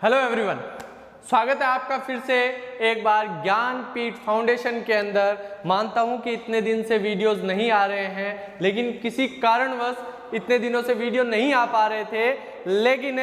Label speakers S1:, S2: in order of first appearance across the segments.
S1: Hello everyone, स्वागत है आपका फिर से एक बार ज्ञानपीठ फाउंडेशन के अंदर। मानता हूं कि इतने दिन से वीडियोस नहीं आ रहे हैं, लेकिन किसी कारणवश इतने दिनों से वीडियो नहीं आ पा रहे थे। लेकिन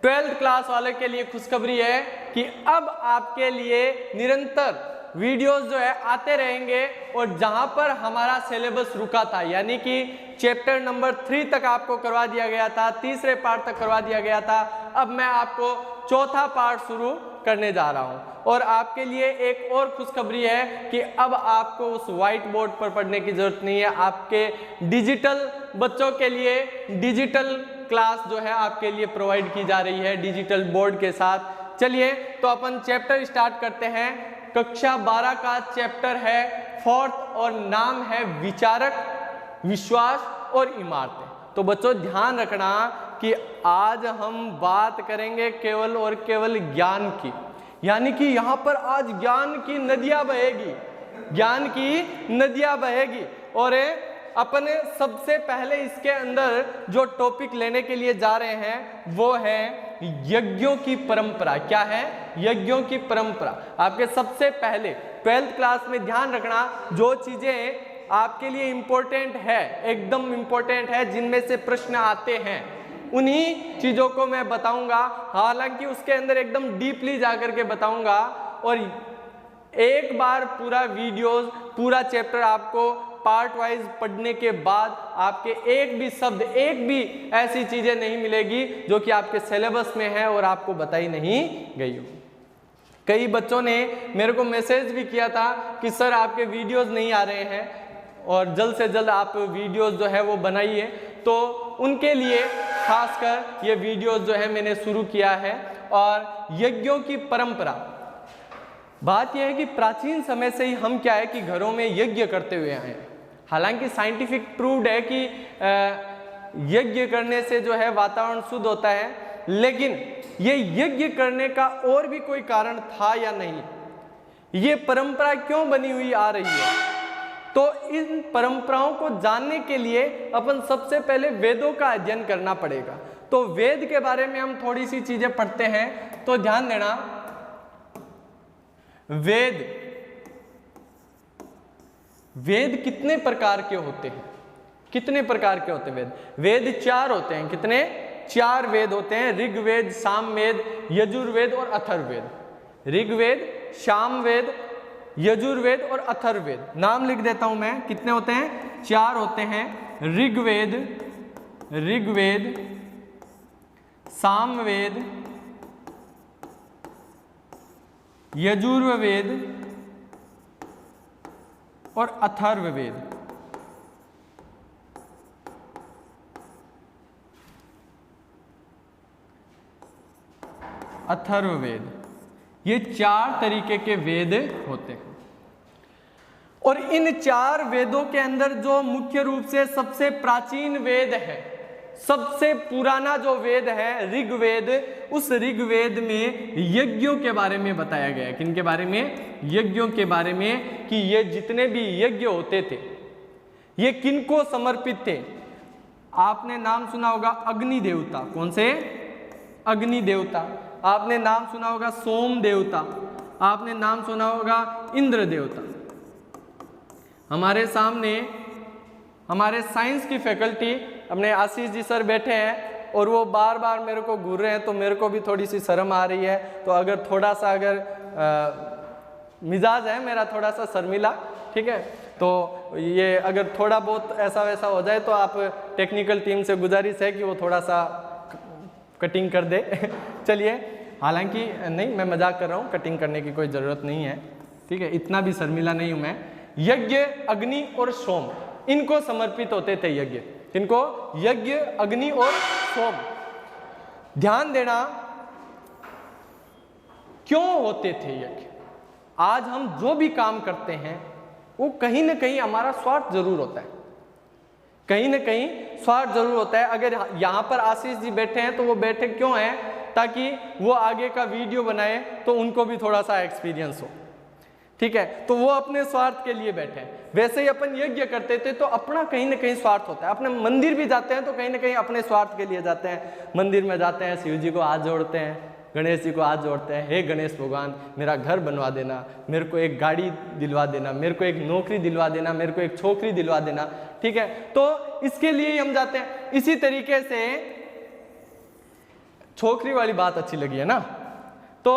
S1: 12th क्लास वाले के लिए खुशखबरी है कि अब आपके लिए निरंतर वीडियोस जो है आते रहेंगे। और जहां पर हमारा सिलेबस रुका था, यानी कि चैप्टर नंबर 3 तक आपको करवा दिया गया था, तीसरे पार्ट तक करवा दिया गया था, अब मैं आपको चौथा पार्ट शुरू करने जा रहा हूं। और आपके लिए एक और खुशखबरी है कि अब आपको उस व्हाइट बोर्ड पर पढ़ने की जरूरत नहीं है। आपके डिजिटल बच्चों के लिए डिजिटल क्लास जो है आपके लिए प्रोवाइड की जा रही है डिजिटल बोर्ड के साथ। चलिए तो अपन चैप्टर स्टार्ट करते हैं। कक्षा 12 का चैप्टर है 4th और नाम है विचारक, विश्वास और इमारतें। तो बच्चों ध्यान रखना कि आज हम बात करेंगे केवल और केवल ज्ञान की, यानी कि यहाँ पर आज ज्ञान की नदियां बहेगी, ज्ञान की नदियां बहेगी। और अपने सबसे पहले इसके अंदर जो टॉपिक लेने के लिए जा रहे हैं वो है यज्ञों की परंपरा। क्या है? यज्ञों की परंपरा। आपके सबसे पहले 12th क्लास में ध्यान रखना, जो चीजें आपके लिए इंपॉर्टेंट है, एकदम इंपॉर्टेंट है, जिनमें से प्रश्न आते हैं, उन्हीं चीजों को मैं बताऊंगा। हालांकि उसके अंदर एकदम डीपली जाकर के बताऊंगा। और एक बार पूरा वीडियोस, पूरा चैप्टर आपको पार्ट वाइज पढ़ने के बाद आपके एक भी शब्द, एक भी ऐसी चीजें नहीं मिलेगी जो कि आपके सिलेबस में है और आपको बताई नहीं गई हो। कई बच्चों ने मेरे को मैसेज भी किया था कि सर आपके वीडियोस नहीं आ रहे हैं और जल्द से जल्द आप वीडियोस जो है वो बनाइए। तो उनके लिए खासकर ये वीडियोस जो है मैंने शुरू किया है। और यज्ञों की परंपरा, बात यह है कि प्राचीन समय से ही हम क्या है कि घरों में यज्ञ करते हुए आए हैं। हालांकि साइंटिफिक प्रूव्ड है कि यज्ञ करने से जो है वातावरण शुद्ध होता है, लेकिन ये यज्ञ करने का और भी कोई कारण था या नहीं, ये परंपरा क्यों बनी हुई आ रही है, तो इन परंपराओं को जानने के लिए अपन सबसे पहले वेदों का अध्ययन करना पड़ेगा। तो वेद के बारे में हम थोड़ी सी चीजें पढ़ते हैं। तो ध्यान देना, वेद कितने प्रकार के होते हैं? कितने प्रकार के होते हैं वेद? वेद 4 होते हैं। कितने? 4 वेद होते हैं। ऋग्वेद, सामवेद, यजुर्वेद और अथर्ववेद। ऋग्वेद, सामवेद, यजुर्वेद और अथर्ववेद। नाम लिख देता हूं मैं, कितने होते हैं? 4 होते हैं। ऋग्वेद, सामवेद, यजुर्वेद और अथर्ववेद। अथर्ववेद, ये 4 तरीके के वेद होते हैं। और इन 4 वेदों के अंदर जो मुख्य रूप से सबसे प्राचीन वेद है, सबसे पुराना जो वेद है ऋग्वेद, उस ऋग्वेद में यज्ञों के बारे में बताया गया है। किनके बारे में? यज्ञों के बारे में, कि ये जितने भी यज्ञ होते थे ये किनको समर्पित थे। आपने नाम सुना होगा अग्नि देवता। कौन से? अग्नि देवता। आपने नाम सुना होगा सोम देवता। आपने नाम सुना होगा इंद्र देवता। हमारे सामने हमारे साइंस की फैकल्टी अपने आशीष जी सर बैठे हैं और वो बार बार मेरे को घूर रहे हैं, तो मेरे को भी थोड़ी सी शर्म आ रही है। तो अगर थोड़ा सा मिजाज है मेरा थोड़ा सा शर्मिला, ठीक है, तो ये अगर थोड़ा बहुत ऐसा वैसा हो जाए तो आप टेक्निकल टीम से गुजारिश है कि वो थोड़ा सा कटिंग कर दे। चलिए, हालांकि नहीं, मैं मजाक कर रहा हूँ, कटिंग करने की कोई ज़रूरत नहीं है, ठीक है, इतना भी शर्मिला नहीं हूँ मैं। यज्ञ, अग्नि और सोम, इनको समर्पित होते थे यज्ञ। इनको यज्ञ, अग्नि और सोम। ध्यान देना, क्यों होते थे यज्ञ? आज हम जो भी काम करते हैं वो कहीं ना कहीं हमारा स्वार्थ जरूर होता है, कहीं ना कहीं स्वार्थ जरूर होता है। अगर यहाँ पर आशीष जी बैठे हैं तो वो बैठे क्यों हैं? ताकि वो आगे का वीडियो बनाए तो उनको भी थोड़ा सा एक्सपीरियंस हो, ठीक है, तो वो अपने स्वार्थ के लिए बैठे हैं। वैसे ही अपन यज्ञ करते थे तो अपना कहीं ना कहीं स्वार्थ होता है। अपने मंदिर भी जाते हैं तो कहीं ना कहीं अपने स्वार्थ के लिए जाते हैं। मंदिर में जाते हैं, शिव जी को हाथ जोड़ते हैं, गणेश जी को हाथ जोड़ते हैं, हे गणेश भगवान मेरा घर बनवा देना, मेरे को एक गाड़ी दिलवा देना, मेरे को एक नौकरी दिलवा देना, मेरे को एक छोकरी दिलवा देना। ठीक है, तो इसके लिए ही हम जाते हैं। इसी तरीके से छोकरी वाली बात अच्छी लगी है ना, तो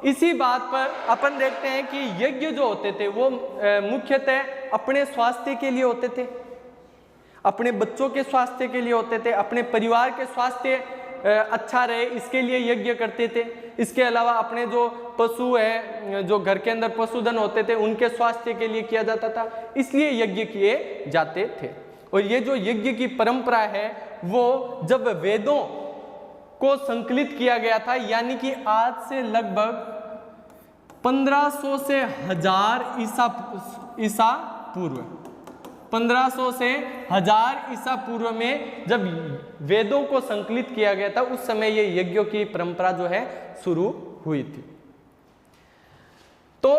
S1: इसी बात पर अपन देखते हैं कि यज्ञ जो होते थे वो मुख्यतः अपने स्वास्थ्य के लिए होते थे, अपने बच्चों के स्वास्थ्य के लिए होते थे, अपने परिवार के स्वास्थ्य अच्छा रहे इसके लिए यज्ञ करते थे। इसके अलावा अपने जो पशु है, जो घर के अंदर पशुधन होते थे, उनके स्वास्थ्य के लिए किया जाता था, इसलिए यज्ञ किए जाते थे। और ये जो यज्ञ की परंपरा है वो जब वेदों को संकलित किया गया था, यानी कि आज से लगभग 1500 से 1000 ईसा पूर्व, 1500 से 1000 ईसा पूर्व में जब वेदों को संकलित किया गया था, उस समय ये यज्ञों की परंपरा जो है शुरू हुई थी। तो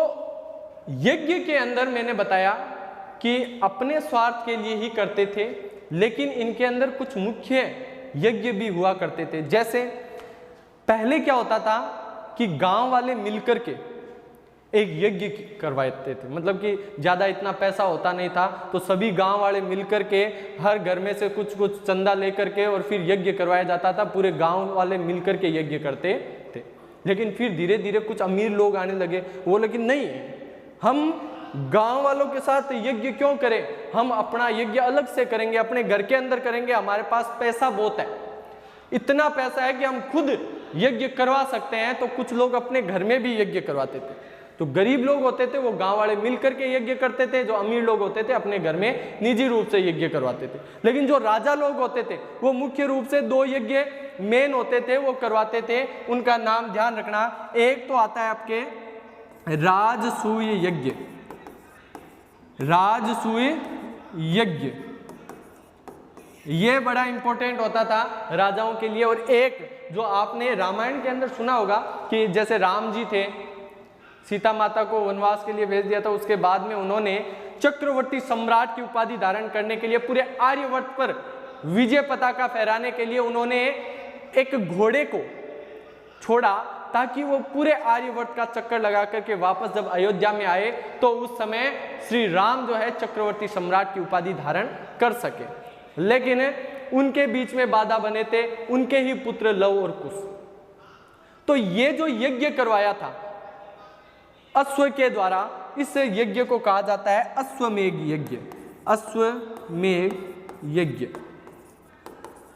S1: यज्ञ के अंदर मैंने बताया कि अपने स्वार्थ के लिए ही करते थे, लेकिन इनके अंदर कुछ मुख्य यज्ञ भी हुआ करते थे। जैसे पहले क्या होता था कि गांव वाले मिलकर के एक यज्ञ करवाते थे, मतलब कि ज्यादा इतना पैसा होता नहीं था, तो सभी गांव वाले मिलकर के हर घर में से कुछ कुछ चंदा लेकर के और फिर यज्ञ करवाया जाता था। पूरे गांव वाले मिलकर के यज्ञ करते थे। लेकिन फिर धीरे धीरे कुछ अमीर लोग आने लगे, वो लेकिन नहीं, हम गांव वालों के साथ यज्ञ क्यों करें, हम अपना यज्ञ अलग से करेंगे, अपने घर के अंदर करेंगे, हमारे पास पैसा बहुत है, इतना पैसा है कि हम खुद यज्ञ करवा सकते हैं। तो कुछ लोग अपने घर में भी यज्ञ करवाते थे। तो गरीब लोग होते थे वो गांव वाले मिलकर के यज्ञ करते थे, जो अमीर लोग होते थे अपने घर में निजी रूप से यज्ञ करवाते थे। लेकिन जो राजा लोग होते थे वो मुख्य रूप से 2 यज्ञ मेन होते थे, वो करवाते थे। उनका नाम ध्यान रखना, एक तो आता है आपके राजसूय यज्ञ, राजसूय यज्ञ, ये बड़ा इंपॉर्टेंट होता था राजाओं के लिए। और एक जो आपने रामायण के अंदर सुना होगा कि जैसे राम जी थे, सीता माता को वनवास के लिए भेज दिया था, उसके बाद में उन्होंने चक्रवर्ती सम्राट की उपाधि धारण करने के लिए पूरे आर्यवर्त पर विजय पताका फहराने के लिए उन्होंने एक घोड़े को छोड़ा, ताकि वो पूरे आर्यवर्त का चक्कर लगा करके वापस जब अयोध्या में आए तो उस समय श्री राम जो है चक्रवर्ती सम्राट की उपाधि धारण कर सके। लेकिन उनके बीच में बाधा बने थे उनके ही पुत्र लव और कुश। तो ये जो यज्ञ करवाया था अश्व के द्वारा, इस यज्ञ को कहा जाता है अश्वमेघ यज्ञ, अश्वमेघ यज्ञ।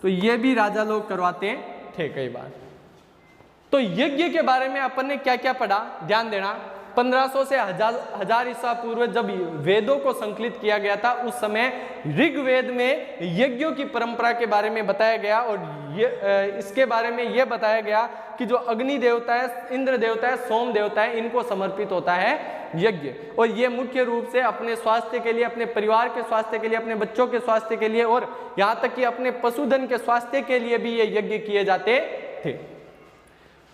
S1: तो ये भी राजा लोग करवाते थे कई बार। तो यज्ञ के बारे में अपन ने क्या क्या पढ़ा, ध्यान देना। 1500 से 1000 ईसा पूर्व जब वेदों को संकलित किया गया था, उस समय ऋग्वेद में यज्ञों की परंपरा के बारे में बताया गया। और इसके बारे में यह बताया गया कि जो अग्नि देवता है, इंद्र देवता है, सोम देवता है, इनको समर्पित होता है यज्ञ। और ये मुख्य रूप से अपने स्वास्थ्य के लिए, अपने परिवार के स्वास्थ्य के लिए, अपने बच्चों के स्वास्थ्य के लिए और यहाँ तक कि अपने पशुधन के स्वास्थ्य के लिए भी ये यज्ञ किए जाते थे।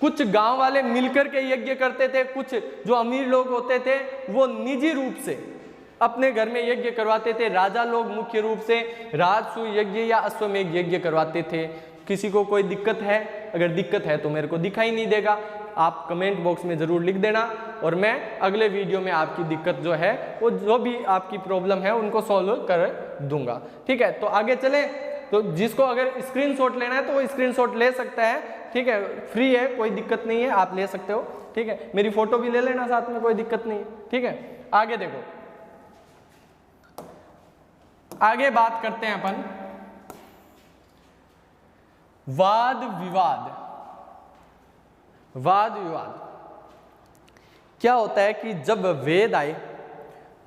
S1: कुछ गांव वाले मिलकर के यज्ञ करते थे, कुछ जो अमीर लोग होते थे वो निजी रूप से अपने घर में यज्ञ करवाते थे। राजा लोग मुख्य रूप से राजसूय यज्ञ या अश्वमेघ यज्ञ करवाते थे। किसी को कोई दिक्कत है, अगर दिक्कत है तो मेरे को दिखाई नहीं देगा, आप कमेंट बॉक्स में जरूर लिख देना और मैं अगले वीडियो में आपकी दिक्कत जो है वो जो भी आपकी प्रॉब्लम है उनको सॉल्व कर दूंगा। ठीक है, तो आगे चले। तो जिसको अगर स्क्रीनशॉट लेना है तो वो स्क्रीनशॉट ले सकता है। ठीक है, फ्री है, कोई दिक्कत नहीं है, आप ले सकते हो। ठीक है, मेरी फोटो भी ले लेना साथ में, कोई दिक्कत नहीं है। ठीक है, आगे देखो, आगे बात करते हैं अपन वाद विवाद। वाद विवाद क्या होता है कि जब वेद आए,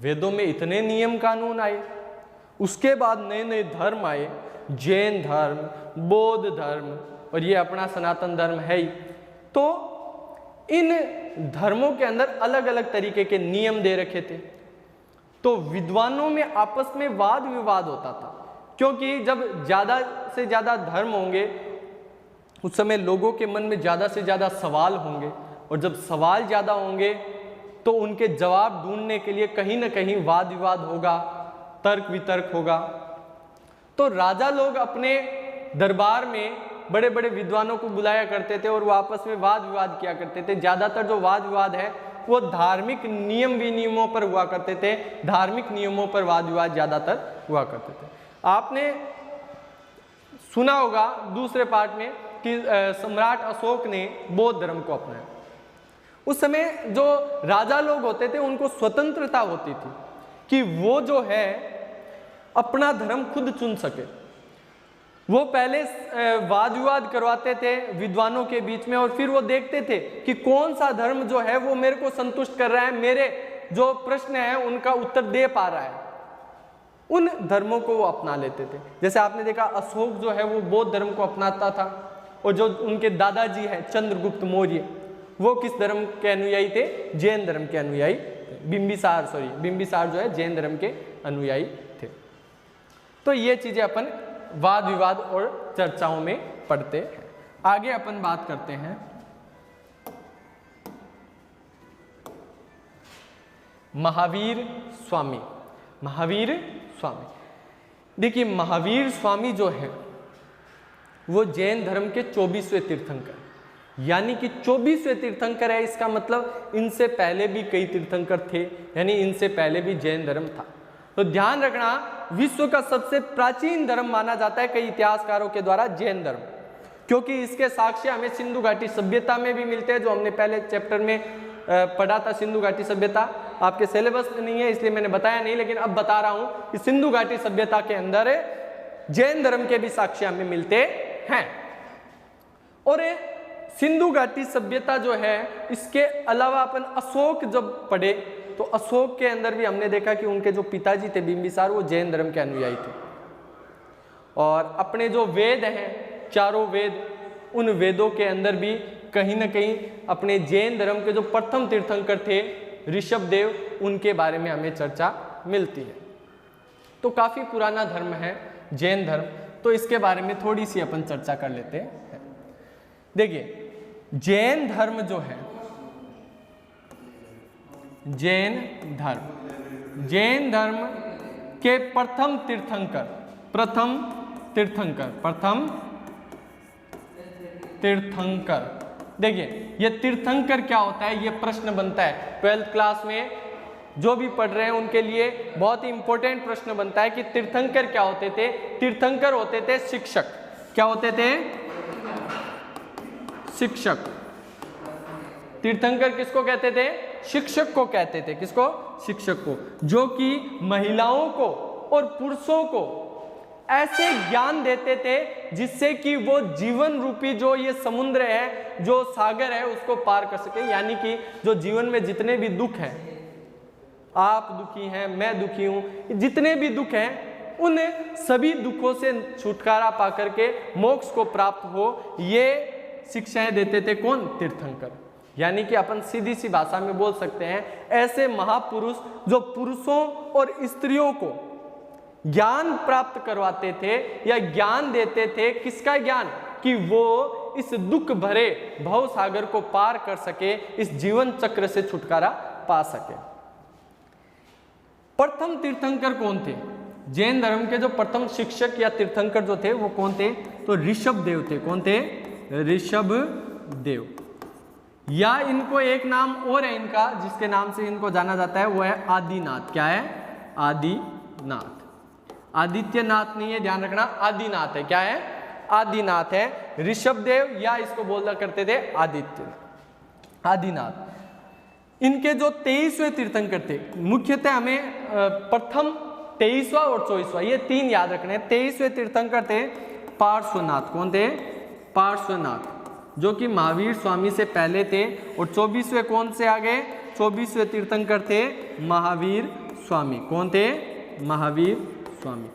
S1: वेदों में इतने नियम कानून आए, उसके बाद नए नए धर्म आए, जैन धर्म, बौद्ध धर्म और ये अपना सनातन धर्म है ही। तो इन धर्मों के अंदर अलग अलग तरीके के नियम दे रखे थे। तो विद्वानों में आपस में वाद विवाद होता था, क्योंकि जब ज्यादा से ज्यादा धर्म होंगे उस समय लोगों के मन में ज्यादा से ज्यादा सवाल होंगे, और जब सवाल ज्यादा होंगे तो उनके जवाब ढूंढने के लिए कहीं ना कहीं वाद विवाद होगा, तर्क वितर्क होगा। तो राजा लोग अपने दरबार में बड़े बड़े विद्वानों को बुलाया करते थे और वो आपस में वाद विवाद किया करते थे। ज़्यादातर जो वाद विवाद है वो धार्मिक नियम विनियमों पर हुआ करते थे, धार्मिक नियमों पर वाद विवाद ज़्यादातर हुआ करते थे। आपने सुना होगा दूसरे पार्ट में कि सम्राट अशोक ने बौद्ध धर्म को अपनाया। उस समय जो राजा लोग होते थे उनको स्वतंत्रता होती थी कि वो जो है अपना धर्म खुद चुन सके। वो पहले वाद विवाद करवाते थे विद्वानों के बीच में और फिर वो देखते थे कि कौन सा धर्म जो है वो मेरे को संतुष्ट कर रहा है, मेरे जो प्रश्न है उनका उत्तर दे पा रहा है, उन धर्मों को वो अपना लेते थे। जैसे आपने देखा अशोक जो है वो बौद्ध धर्म को अपनाता था और जो उनके दादाजी हैं चंद्रगुप्त मौर्य वो किस धर्म के अनुयायी थे? जैन धर्म के अनुयायी। बिंबिसार जो है जैन धर्म के अनुयायी थे। तो ये चीजें अपन वाद विवाद और चर्चाओं में पढ़ते हैं। आगे अपन बात करते हैं महावीर स्वामी। महावीर स्वामी, देखिए महावीर स्वामी जो है वो जैन धर्म के 24वें तीर्थंकर, यानी कि 24वें तीर्थंकर है। इसका मतलब इनसे पहले भी कई तीर्थंकर थे, यानी इनसे पहले भी जैन धर्म था। तो ध्यान रखना, विश्व का सबसे प्राचीन धर्म माना जाता है कई इतिहासकारों के द्वारा जैन धर्म, क्योंकि इसके साक्ष्य हमें सिंधु घाटी सभ्यता में भी मिलते हैं, जो हमने पहले चैप्टर में पढ़ा था। सिंधु घाटी सभ्यता आपके सिलेबस में नहीं है इसलिए मैंने बताया नहीं, लेकिन अब बता रहा हूं कि सिंधु घाटी सभ्यता के अंदर जैन धर्म के भी साक्ष्य हमें मिलते हैं। और सिंधु घाटी सभ्यता जो है, इसके अलावा अपन अशोक जब पढ़े तो अशोक के अंदर भी हमने देखा कि उनके जो पिताजी थे बिंबिसार वो जैन धर्म के अनुयायी थे। और अपने जो वेद हैं, चारों वेद, उन वेदों के अंदर भी कहीं ना कहीं अपने जैन धर्म के जो प्रथम तीर्थंकर थे ऋषभदेव, उनके बारे में हमें चर्चा मिलती है। तो काफी पुराना धर्म है जैन धर्म, तो इसके बारे में थोड़ी सी अपन चर्चा कर लेते हैं। देखिए जैन धर्म जो है, जैन धर्म के प्रथम तीर्थंकर, देखिए ये तीर्थंकर क्या होता है, ये प्रश्न बनता है 12th क्लास में। जो भी पढ़ रहे हैं उनके लिए बहुत ही इंपॉर्टेंट प्रश्न बनता है कि तीर्थंकर क्या होते थे। तीर्थंकर होते थे शिक्षक। क्या होते थे? शिक्षक। तीर्थंकर किसको कहते थे? शिक्षक को कहते थे। किसको? शिक्षक को, जो कि महिलाओं को और पुरुषों को ऐसे ज्ञान देते थे जिससे कि वो जीवन रूपी जो ये समुद्र है, जो सागर है, उसको पार कर सके। यानी कि जो जीवन में जितने भी दुख हैं, आप दुखी हैं, मैं दुखी हूं, जितने भी दुख हैं उन सभी दुखों से छुटकारा पा करके मोक्ष को प्राप्त हो, ये शिक्षाएं देते थे कौन? तीर्थंकर। यानी कि अपन सीधी सी भाषा में बोल सकते हैं, ऐसे महापुरुष जो पुरुषों और स्त्रियों को ज्ञान प्राप्त करवाते थे या ज्ञान देते थे। किसका ज्ञान? कि वो इस दुख भरे भव सागर को पार कर सके, इस जीवन चक्र से छुटकारा पा सके। प्रथम तीर्थंकर कौन थे? जैन धर्म के जो प्रथम शिक्षक या तीर्थंकर जो थे वो कौन थे? तो ऋषभदेव थे। कौन थे? ऋषभदेव। या इनको एक नाम और है इनका, जिसके नाम से इनको जाना जाता है, वो है आदिनाथ। क्या है? आदिनाथ। आदित्यनाथ नहीं है, ध्यान रखना, आदिनाथ है। क्या है? आदिनाथ है। ऋषभदेव या इसको बोला करते थे आदिनाथ। इनके जो 23वें तीर्थंकर थे, मुख्यतः हमें प्रथम 23वां और 24वां ये तीन याद रखने हैं। 23वें तीर्थंकर थे पार्श्वनाथ। कौन थे? पार्श्वनाथ, जो कि महावीर स्वामी से पहले थे। और 24वें कौन से आगे? 24वें तीर्थंकर थे महावीर स्वामी। कौन थे? महावीर स्वामी।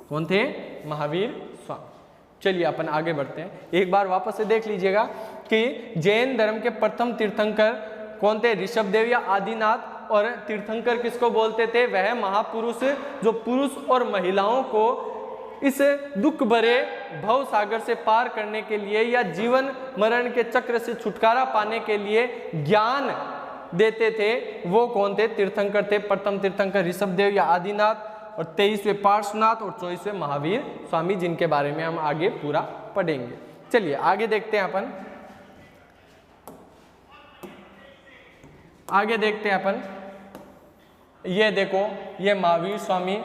S1: कौन थे? महावीर स्वामी। चलिए अपन आगे बढ़ते हैं। एक बार वापस से देख लीजिएगा कि जैन धर्म के प्रथम तीर्थंकर कौन थे? ऋषभदेव या आदिनाथ। और तीर्थंकर किसको बोलते थे? वह महापुरुष जो पुरुष और महिलाओं को इस दुख भरे भव सागर से पार करने के लिए या जीवन मरण के चक्र से छुटकारा पाने के लिए ज्ञान देते थे। वो कौन थे? तीर्थंकर थे। प्रथम तीर्थंकर ऋषभदेव या आदिनाथ। और 23वें पार्श्वनाथ और 24वें महावीर स्वामी, जिनके बारे में हम आगे पूरा पढ़ेंगे। चलिए आगे देखते हैं अपन, आगे देखते हैं अपन। ये देखो, ये महावीर स्वामी,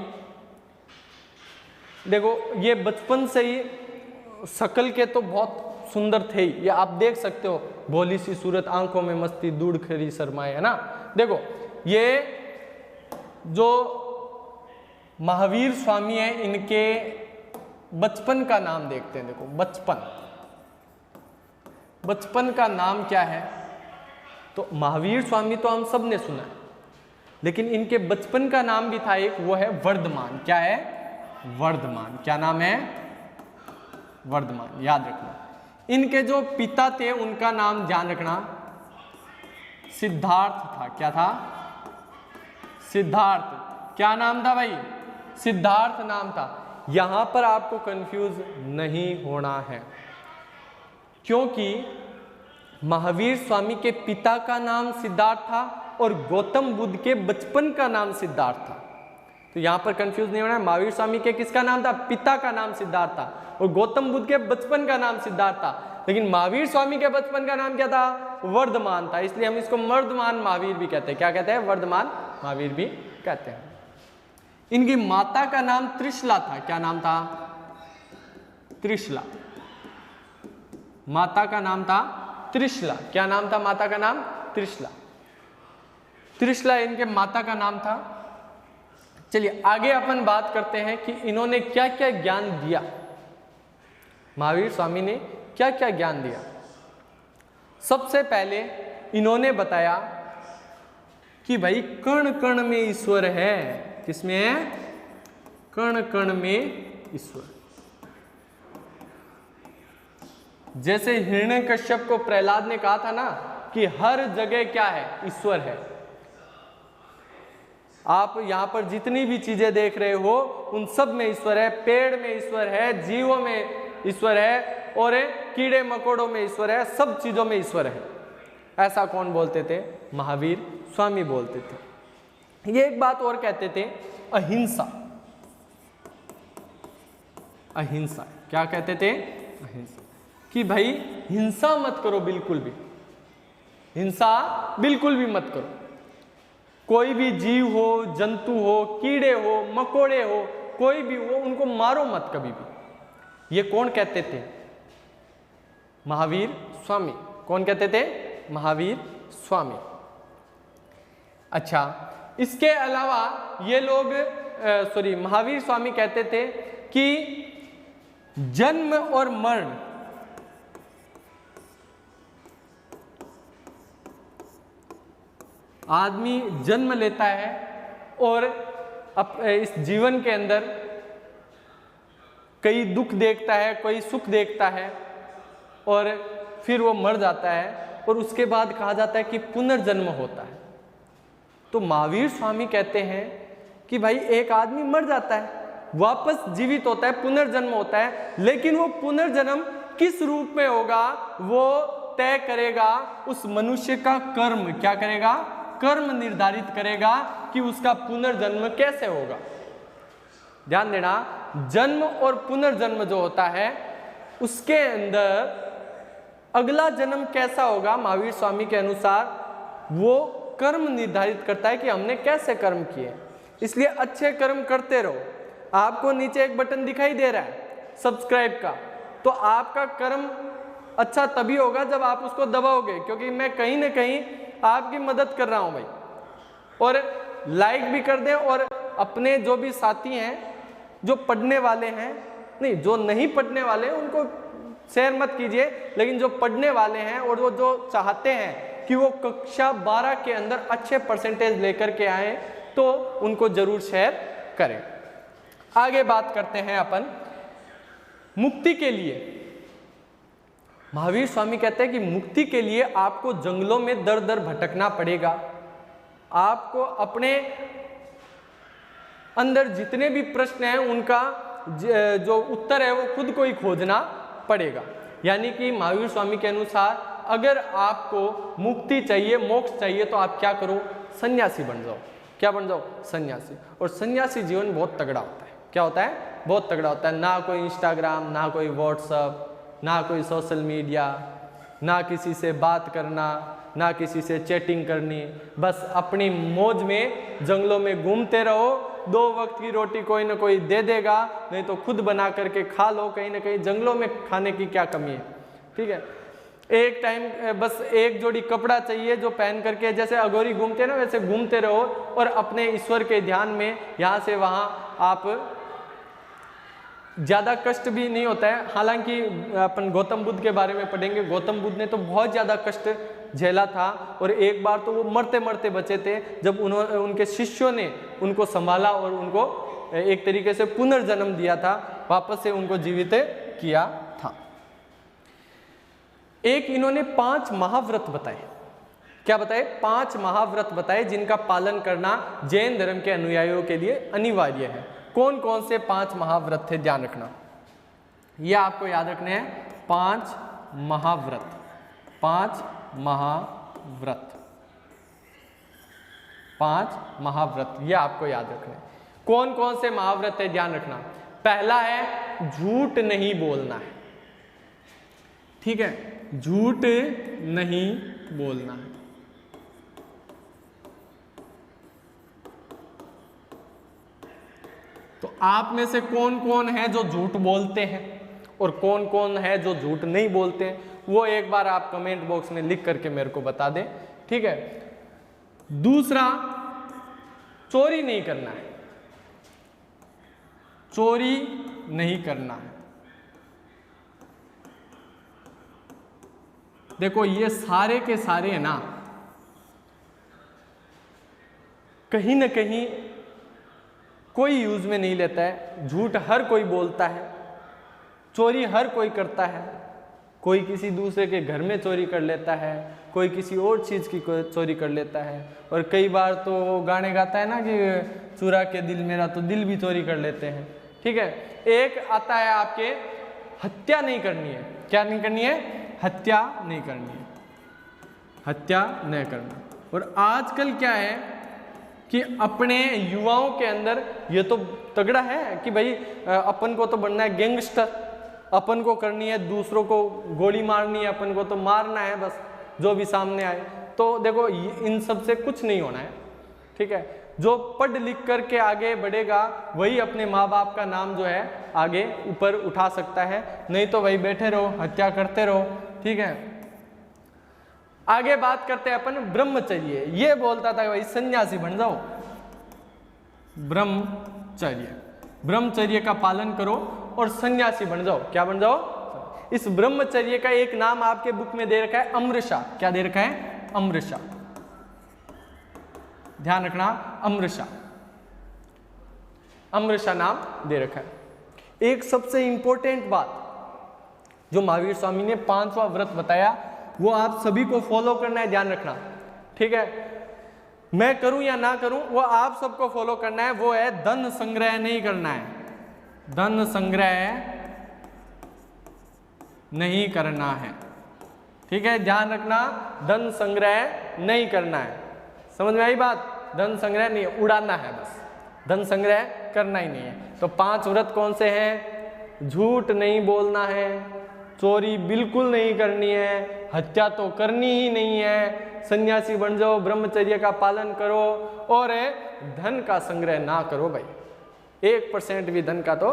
S1: देखो ये बचपन से ही शकल के तो बहुत सुंदर थे ही, ये आप देख सकते हो, भोली सी सूरत, आंखों में मस्ती, दूध खरी शर्माए, है ना। देखो ये जो महावीर स्वामी है, इनके बचपन का नाम देखते हैं। देखो बचपन का नाम क्या है, तो महावीर स्वामी तो हम सब ने सुना है, लेकिन इनके बचपन का नाम भी था एक, वो है वर्धमान। क्या है? वर्धमान। क्या नाम है? वर्धमान, याद रखना। इनके जो पिता थे उनका नाम ध्यान रखना, सिद्धार्थ था। क्या था? सिद्धार्थ। क्या नाम था भाई? सिद्धार्थ नाम था। यहां पर आपको कंफ्यूज नहीं होना है, क्योंकि महावीर स्वामी के पिता का नाम सिद्धार्थ था और गौतम बुद्ध के बचपन का नाम सिद्धार्थ था। तो यहां पर कंफ्यूज नहीं होना है। महावीर स्वामी के किसका नाम था? पिता का नाम सिद्धार्थ था और गौतम बुद्ध के बचपन का नाम सिद्धार्थ था, लेकिन महावीर स्वामी के बचपन का नाम क्या था? वर्धमान था। इसलिए हम इसको वर्धमान महावीर भी कहते हैं। क्या कहते हैं? वर्धमान महावीर भी कहते हैं। इनकी माता का नाम त्रिशला था। क्या नाम था? त्रिशला। माता का नाम था त्रिशला। क्या नाम था माता का नाम? त्रिशला। त्रिशला इनके माता का नाम था। चलिए आगे अपन बात करते हैं कि इन्होंने क्या क्या ज्ञान दिया, महावीर स्वामी ने क्या क्या ज्ञान दिया। सबसे पहले इन्होंने बताया कि भाई कण कण में ईश्वर है। किसमें है? कण कण में ईश्वर। जैसे हिरण्यकश्यप को प्रहलाद ने कहा था ना कि हर जगह क्या है? ईश्वर है। आप यहां पर जितनी भी चीजें देख रहे हो उन सब में ईश्वर है। पेड़ में ईश्वर है, जीवों में ईश्वर है और कीड़े मकोड़ों में ईश्वर है, सब चीजों में ईश्वर है। ऐसा कौन बोलते थे? महावीर स्वामी बोलते थे। ये एक बात और कहते थे, अहिंसा। अहिंसा। क्या कहते थे? अहिंसा। कि भाई हिंसा मत करो, बिल्कुल भी हिंसा बिल्कुल भी मत करो। कोई भी जीव हो, जंतु हो, कीड़े हो, मकोड़े हो, कोई भी हो, उनको मारो मत कभी भी। ये कौन कहते थे? महावीर स्वामी। कौन कहते थे? महावीर स्वामी। अच्छा, इसके अलावा ये लोग महावीर स्वामी कहते थे कि जन्म और मरण, आदमी जन्म लेता है और इस जीवन के अंदर कई दुख देखता है, कोई सुख देखता है और फिर वो मर जाता है और उसके बाद कहा जाता है कि पुनर्जन्म होता है। तो महावीर स्वामी कहते हैं कि भाई एक आदमी मर जाता है, वापस जीवित होता है, पुनर्जन्म होता है, लेकिन वो पुनर्जन्म किस रूप में होगा वो तय करेगा उस मनुष्य का कर्म। क्या करेगा? कर्म निर्धारित करेगा कि उसका पुनर्जन्म कैसे होगा। ध्यान देना, जन्म और पुनर्जन्म जो होता है उसके अंदर अगला जन्म कैसा होगा, महावीर स्वामी के अनुसार वो कर्म निर्धारित करता है कि हमने कैसे कर्म किए। इसलिए अच्छे कर्म करते रहो। आपको नीचे एक बटन दिखाई दे रहा है सब्सक्राइब का, तो आपका कर्म अच्छा तभी होगा जब आप उसको दबाओगे, क्योंकि मैं कहीं ना कहीं आपकी मदद कर रहा हूं भाई। और लाइक भी कर दें और अपने जो भी साथी हैं, जो पढ़ने वाले हैं, नहीं जो नहीं पढ़ने वाले हैं उनको शेयर मत कीजिए, लेकिन जो पढ़ने वाले हैं और वो जो चाहते हैं कि वो कक्षा 12 के अंदर अच्छे परसेंटेज लेकर के आए, तो उनको जरूर शेयर करें। आगे बात करते हैं अपन मुक्ति के लिए। महावीर स्वामी कहते हैं कि मुक्ति के लिए आपको जंगलों में दर दर भटकना पड़ेगा। आपको अपने अंदर जितने भी प्रश्न हैं उनका जो उत्तर है वो खुद को ही खोजना पड़ेगा। यानी कि महावीर स्वामी के अनुसार अगर आपको मुक्ति चाहिए, मोक्ष चाहिए, तो आप क्या करो? सन्यासी बन जाओ। क्या बन जाओ? सन्यासी। और सन्यासी जीवन बहुत तगड़ा होता है। क्या होता है? बहुत तगड़ा होता है। ना कोई इंस्टाग्राम, ना कोई व्हाट्सअप, ना कोई सोशल मीडिया, ना किसी से बात करना, ना किसी से चैटिंग करनी, बस अपनी मौज में जंगलों में घूमते रहो। 2 वक्त की रोटी कोई ना कोई दे देगा, नहीं तो खुद बना करके खा लो। कहीं ना कहीं जंगलों में खाने की क्या कमी है, ठीक है। एक टाइम बस एक जोड़ी कपड़ा चाहिए जो पहन करके जैसे अघोरी घूमते हैं ना, वैसे घूमते रहो और अपने ईश्वर के ध्यान में यहाँ से वहाँ आप, ज़्यादा कष्ट भी नहीं होता है। हालांकि अपन गौतम बुद्ध के बारे में पढ़ेंगे, गौतम बुद्ध ने तो बहुत ज़्यादा कष्ट झेला था और एक बार तो वो मरते मरते बचे थे जब उनके शिष्यों ने उनको संभाला और उनको एक तरीके से पुनर्जन्म दिया था, वापस से उनको जीवित किया था। एक इन्होंने 5 महाव्रत बताए। क्या बताए? 5 महाव्रत बताए जिनका पालन करना जैन धर्म के अनुयायियों के लिए अनिवार्य है। कौन कौन से 5 महाव्रत थे? ध्यान रखना, ये आपको याद रखने हैं। 5 महाव्रत, 5 महाव्रत, 5 महाव्रत, ये आपको याद रखना है। कौन कौन से महाव्रत है? ध्यान रखना। पहला है झूठ नहीं बोलना है, ठीक है, झूठ नहीं बोलना है। तो आप में से कौन कौन है जो झूठ बोलते हैं और कौन कौन है जो झूठ नहीं बोलते हैं, वो एक बार आप कमेंट बॉक्स में लिख करके मेरे को बता दें, ठीक है। दूसरा, चोरी नहीं करना है, चोरी नहीं करना है। देखो ये सारे के सारे है ना, कहीं ना कहीं कोई यूज में नहीं लेता है। झूठ हर कोई बोलता है, चोरी हर कोई करता है। कोई किसी दूसरे के घर में चोरी कर लेता है, कोई किसी और चीज़ की चोरी कर लेता है। और कई बार तो वो गाने गाता है ना कि चुरा के दिल मेरा, तो दिल भी चोरी कर लेते हैं, ठीक है। एक आता है आपके, हत्या नहीं करनी है। क्या नहीं करनी है? हत्या नहीं करनी है, हत्या नहीं करना। और आजकल क्या है कि अपने युवाओं के अंदर ये तो तगड़ा है कि भाई अपन को तो बनना है गैंगस्टर, अपन को करनी है दूसरों को गोली मारनी है, अपन को तो मारना है बस जो भी सामने आए। तो देखो इन सब से कुछ नहीं होना है, ठीक है। जो पढ़ लिख करके आगे बढ़ेगा वही अपने माँ बाप का नाम जो है आगे ऊपर उठा सकता है, नहीं तो वही बैठे रहो, हत्या करते रहो, ठीक है। आगे बात करते हैं अपन ब्रह्मचर्य। ये बोलता था भाई सन्यासी बन जाओ, ब्रह्मचर्य, ब्रह्मचर्य का पालन करो और सन्यासी बन जाओ। क्या बन जाओ? इस ब्रह्मचर्य का एक नाम आपके बुक में दे रखा है अमृषा। क्या दे रखा है? अमृषा, ध्यान रखना, अमृषा, अमृषा नाम दे रखा है। एक सबसे इंपॉर्टेंट बात जो महावीर स्वामी ने 5वां व्रत बताया, वो आप सभी को फॉलो करना है, ध्यान रखना, ठीक है। मैं करूं या ना करूं वो आप सबको फॉलो करना है। वो है धन संग्रह नहीं करना है, धन संग्रह नहीं करना है, ठीक है, ध्यान रखना, धन संग्रह नहीं करना है। समझ में आई बात? धन संग्रह नहीं, उड़ाना है बस, धन संग्रह करना ही नहीं है। तो 5 व्रत कौन से हैं? झूठ नहीं बोलना है, चोरी बिल्कुल नहीं करनी है, हत्या तो करनी ही नहीं है, सन्यासी बन जाओ, ब्रह्मचर्य का पालन करो और धन का संग्रह ना करो भाई, 1% भी धन का तो।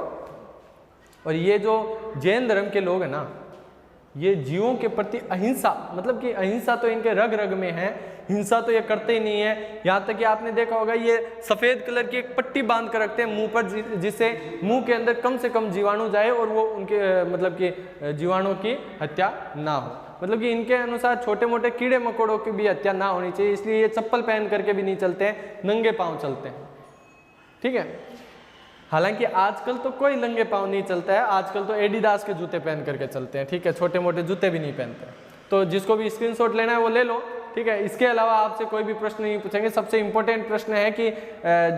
S1: और ये जो जैन धर्म के लोग हैं ना, ये जीवों के प्रति अहिंसा, मतलब कि अहिंसा तो इनके रग रग में है, हिंसा तो ये करते ही नहीं है। यहाँ तक कि आपने देखा होगा ये सफ़ेद कलर की एक पट्टी बांध कर रखते हैं मुंह पर, जिससे मुंह के अंदर कम से कम जीवाणु जाए और वो उनके मतलब कि जीवाणुओं की हत्या ना हो। मतलब कि इनके अनुसार छोटे मोटे कीड़े मकोड़ों की भी हत्या ना होनी चाहिए, इसलिए ये चप्पल पहन करके भी नहीं चलते हैं, नंगे पाँव चलते हैं, ठीक है। हालांकि आजकल तो कोई नंगे पाँव नहीं चलता है, आजकल तो एडिडास के जूते पहन करके चलते हैं, ठीक है, छोटे मोटे जूते भी नहीं पहनते। तो जिसको भी स्क्रीनशॉट लेना है वो ले लो, ठीक है। इसके अलावा आपसे कोई भी प्रश्न नहीं पूछेंगे। सबसे इंपॉर्टेंट प्रश्न है कि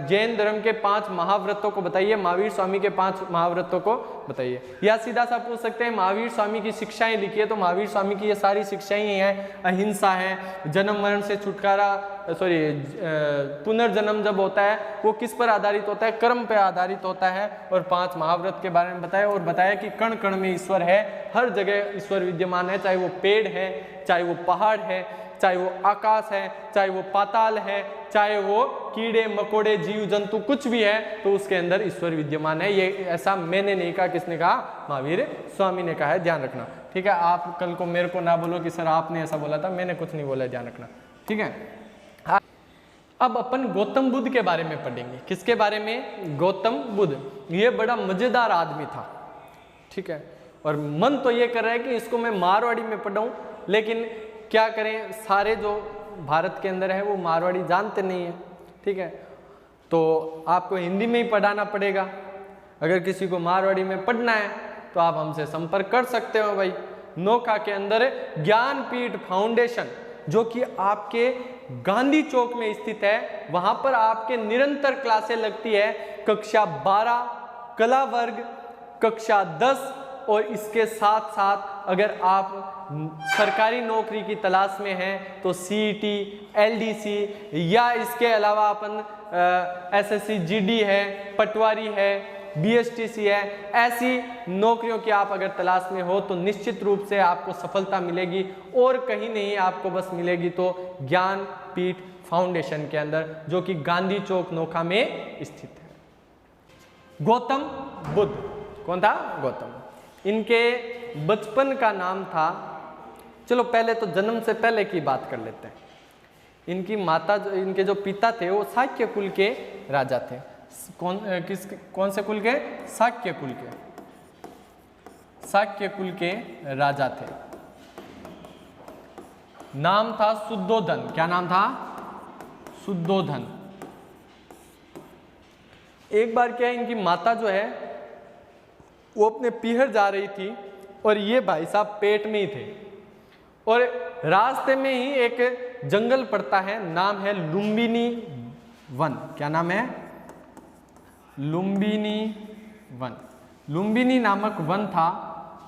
S1: जैन धर्म के 5 महाव्रतों को बताइए, महावीर स्वामी के 5 महाव्रतों को बताइए। या सीधा सा पूछ सकते हैं महावीर स्वामी की शिक्षाएं लिखिए, तो महावीर स्वामी की ये सारी शिक्षाएं हैं, अहिंसा है, जन्म मरण से छुटकारा पुनर्जन्म जब होता है वो किस पर आधारित होता है, कर्म पे आधारित होता है। और 5 महाव्रत के बारे में बताया और बताया कि कण कण में ईश्वर है, हर जगह ईश्वर विद्यमान है, चाहे वो पेड़ है, चाहे वो पहाड़ है, चाहे वो आकाश है, चाहे वो पाताल है, चाहे वो कीड़े मकोड़े जीव जंतु कुछ भी है, तो उसके अंदर ईश्वर विद्यमान है। ये ऐसा मैंने नहीं कहा, किसने कहा, महावीर स्वामी ने कहा है, ध्यान रखना। ठीक है, आप कल को मेरे को ना बोलो कि सर आपने ऐसा बोला था, मैंने कुछ नहीं बोला, ध्यान रखना। ठीक है, अब अपन गौतम बुद्ध के बारे में पढ़ेंगे। किसके बारे में, गौतम बुद्ध। ये बड़ा मजेदार आदमी था। ठीक है, और मन तो ये कर रहा है कि इसको मैं मारवाड़ी में पढ़ाऊं, लेकिन क्या करें, सारे जो भारत के अंदर है वो मारवाड़ी जानते नहीं है। ठीक है, तो आपको हिंदी में ही पढ़ाना पड़ेगा। अगर किसी को मारवाड़ी में पढ़ना है तो आप हमसे संपर्क कर सकते हो भाई। नोखा के अंदर ज्ञानपीठ फाउंडेशन, जो कि आपके गांधी चौक में स्थित है, वहां पर आपके निरंतर क्लासें लगती है। कक्षा 12 कला वर्ग, कक्षा 10, और इसके साथ साथ अगर आप सरकारी नौकरी की तलाश में हैं तो CET, LDC या इसके अलावा अपन SSC GD है, पटवारी है, BSTC है, ऐसी नौकरियों की आप अगर तलाश में हो तो निश्चित रूप से आपको सफलता मिलेगी, और कहीं नहीं आपको बस मिलेगी तो ज्ञानपीठ फाउंडेशन के अंदर, जो कि गांधी चौक नोखा में स्थित है। गौतम बुद्ध कौन था, गौतम। इनके बचपन का नाम था, चलो पहले तो जन्म से पहले की बात कर लेते हैं। इनकी माता, इनके जो पिता थे वो शाक्य कुल के राजा थे। कौन से कुल के, शाक्य कुल के, शाक्य कुल के राजा थे। नाम था शुद्धोधन। क्या नाम था, शुद्धोधन। एक बार क्या है, इनकी माता जो है वो अपने पीहर जा रही थी और ये भाई साहब पेट में ही थे, और रास्ते में ही एक जंगल पड़ता है, नाम है लुम्बिनी वन। क्या नाम है, लुम्बिनी वन। लुम्बिनी नामक वन था,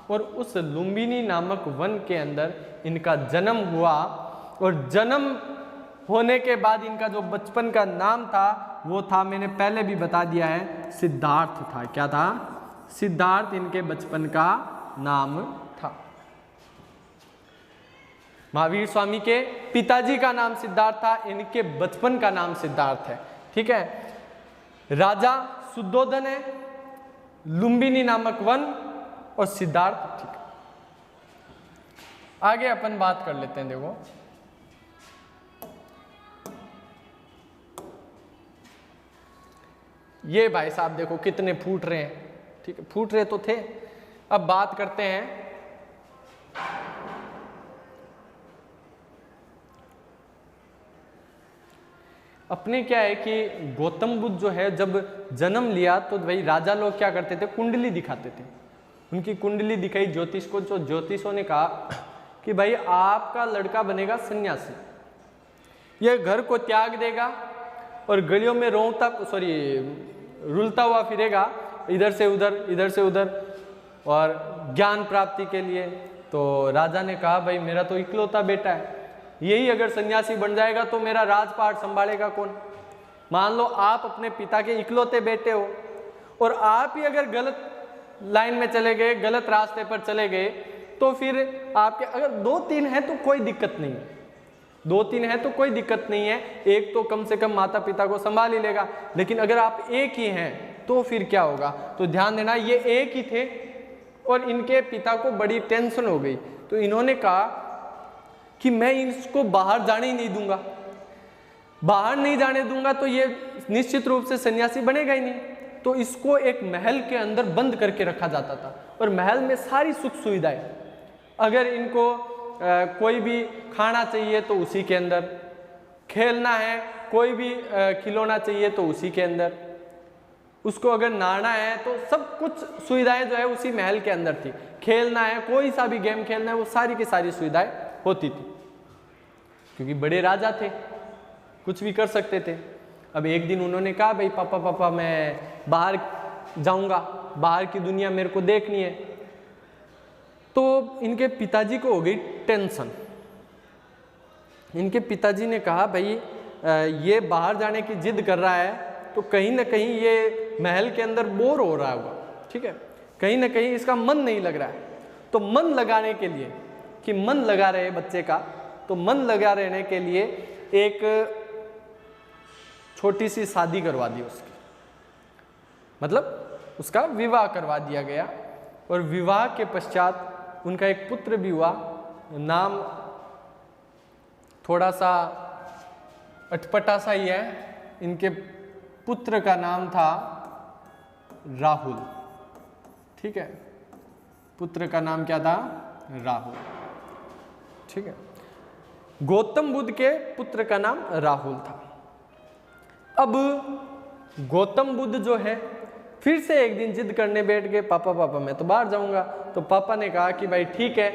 S1: और उस लुम्बिनी नामक वन के अंदर इनका जन्म हुआ, और जन्म होने के बाद इनका जो बचपन का नाम था वो था, मैंने पहले भी बता दिया है, सिद्धार्थ था। क्या था, सिद्धार्थ इनके बचपन का नाम था। महावीर स्वामी के पिताजी का नाम सिद्धार्थ था, इनके बचपन का नाम सिद्धार्थ है। ठीक है, राजा शुद्धोधन है, लुम्बिनी नामक वन और सिद्धार्थ। ठीक है, आगे अपन बात कर लेते हैं। देखो, ये भाई साहब देखो कितने फूट रहे हैं। ठीक है, फूट रहे तो थे। अब बात करते हैं अपने, क्या है कि गौतम बुद्ध जो है जब जन्म लिया तो भाई राजा लोग क्या करते थे, कुंडली दिखाते थे। उनकी कुंडली दिखाई ज्योतिष को, जो ज्योतिषों ने कहा कि भाई आपका लड़का बनेगा सन्यासी, यह घर को त्याग देगा और गलियों में रुलता हुआ फिरेगा, इधर से उधर, और ज्ञान प्राप्ति के लिए। तो राजा ने कहा भाई मेरा तो इकलौता बेटा है, यही अगर सन्यासी बन जाएगा तो मेरा राजपाट संभालेगा कौन। मान लो आप अपने पिता के इकलौते बेटे हो, और आप ही अगर गलत लाइन में चले गए, गलत रास्ते पर चले गए, तो फिर आपके अगर 2-3 है तो कोई दिक्कत नहीं है, 2-3 है तो कोई दिक्कत नहीं है, एक तो कम से कम माता पिता को संभाल ही लेगा। लेकिन अगर आप एक ही हैं तो फिर क्या होगा। तो ध्यान देना, ये एक ही थे और इनके पिता को बड़ी टेंशन हो गई, तो इन्होंने कहा कि मैं इसको बाहर जाने ही नहीं दूंगा, बाहर नहीं जाने दूंगा तो ये निश्चित रूप से सन्यासी बनेगा ही नहीं। तो इसको एक महल के अंदर बंद करके रखा जाता था, और महल में सारी सुख सुविधाएं, अगर इनको कोई भी खाना चाहिए तो उसी के अंदर, खेलना है, कोई भी खिलौना चाहिए तो उसी के अंदर, उसको अगर नहाना है तो सब कुछ सुविधाएं जो है उसी महल के अंदर थी। खेलना है, कोई सा भी गेम खेलना है, वो सारी की सारी सुविधाएं होती थी, क्योंकि बड़े राजा थे, कुछ भी कर सकते थे। अब एक दिन उन्होंने कहा भाई पापा मैं बाहर जाऊंगा, बाहर की दुनिया मेरे को देखनी है। तो इनके पिताजी को हो गई टेंशन। इनके पिताजी ने कहा भाई ये बाहर जाने की जिद कर रहा है तो कहीं ना कहीं ये महल के अंदर बोर हो रहा होगा, ठीक है, कहीं ना कहीं इसका मन नहीं लग रहा है। तो मन लगाने के लिए कि मन लगा रहे बच्चे का, तो मन लगा रहने के लिए एक छोटी सी शादी करवा दी उसकी, मतलब उसका विवाह करवा दिया गया। और विवाह के पश्चात उनका एक पुत्र भी हुआ। नाम थोड़ा सा अटपटा सा ही है, इनके पुत्र का नाम था राहुल, ठीक है, पुत्र का नाम क्या था? राहुल, ठीक है। गौतम बुद्ध के पुत्र का नाम राहुल था। अब गौतम बुद्ध जो है फिर से एक दिन जिद करने बैठ गए, पापा पापा मैं तो बाहर जाऊंगा। तो पापा ने कहा कि भाई ठीक है।